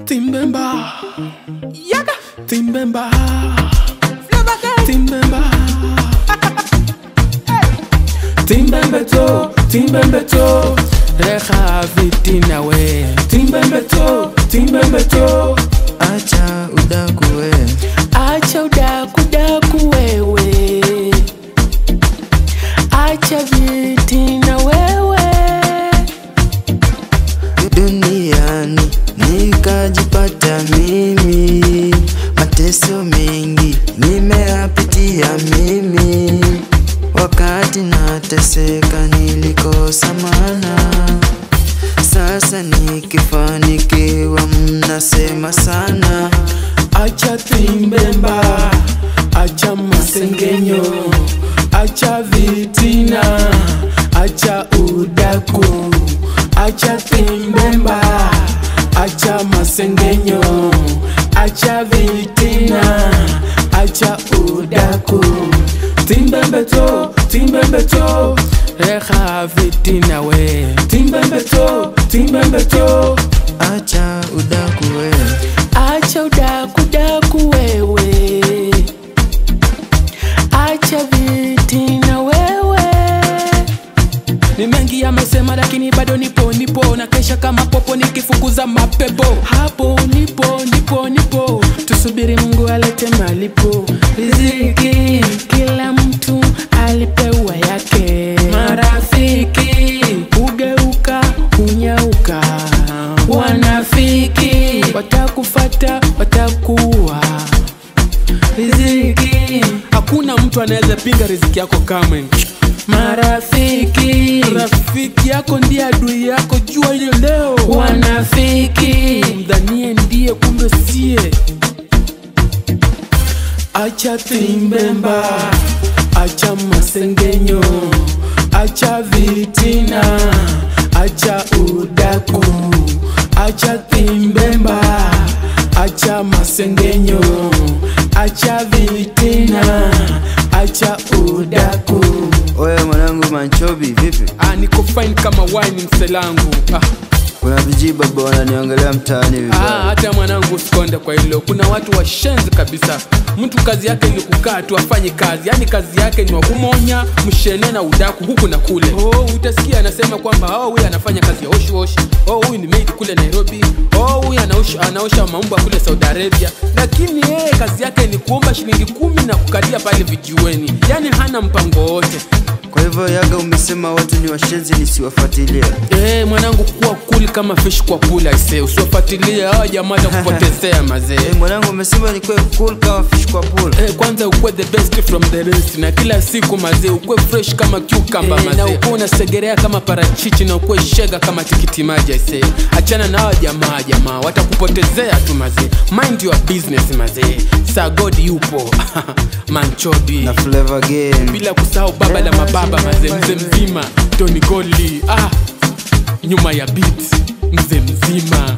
Timbemba, yaga. Timbemba, Timbemba, Timbembeto, Timbembeto, Reha vitina we. Timbembeto, Timbembeto, acha udaku we, acha udaku daku wewe, acha vitina wewe. Duniani nikajipata mimi, mateso mengi nimeyapitia mimi. Wakati nateseka nilikosa maana, sasa nikifanikiwa mnasema sana. Acha timbemba, acha masengenyo, acha vitina, acha udaku. Acha timbemba, acha masengenyo, acha vitina, acha udaku. Timbembeto, Timbembeto, reha vitina we. Timbembeto, Timbembeto, Acha udaku we, acha udaku daku wewe, acha vitina wewe. Ni mengi yamesema lakini bado nipo na kesha kama popo nikifukuza mapepo. Hapo nipo tusubiri Mungu alete malipo. Riziki kila mtu alipewa yake. Marafiki ugeuka unyauka, wanafiki watakufata watakuwa. Riziki hakuna mtu anaweza pinga riziki yako kamwe. Marafiki, rafiki yako ndiye adui yako, jua hilo leo. Wanafiki mdhanie ndiye kumbe siye. Acha timbemba, acha masengenyo, acha vitina, acha udaku. Acha timbemba, acha masengenyo, acha vitina, acha udaku. oye mwanangu Manchobi vipi? Niko fine kama wine mselangu. Kuna vijiba bwana wananiangalia mtaani vibaya. Hata mwanangu usikonde kwa hilo. Kuna watu washenzi kabisa. Mtu kazi yake ni kukaa tu afanye kazi. Yani kazi yake ni wakumonya, mshene na udaku huku na kule. Utasikia anasema kwamba huyu anafanya kazi ya oshi. Huyu ni maid kule Nairobi. Huyu anaosha maumba kule Saudi Arabia. Lakini yeye kazi yake ni kuomba shilingi 10 na kukalia pale vijiweni. Yani hana mpango wote. Kwa hivyo yaga umesema watu ni washenzi nisiwafuatilie. Mwanangu kuwa cool kama fish kwa pool aisee. Usiwafuatilie hao jamaa watakupotezea mazee. Mwanangu umesema ni kuwe cool kama fish kwa pool. Kwanza ukue the best from the rest. Na kila siku mazee ukue fresh kama cucumber mazee. Na ukue unasegerea kama parachichi, na ukue shega kama tikiti maji aisee. Achana na hao jamaa watakupotezea tu mazee. Mind your business mazee. Sa God yupo. Manchobi na Flavor Game, bila kusahau baba la mababa mazee, mzee mzima Tony Goli. Nyuma ya beat mzee mzima.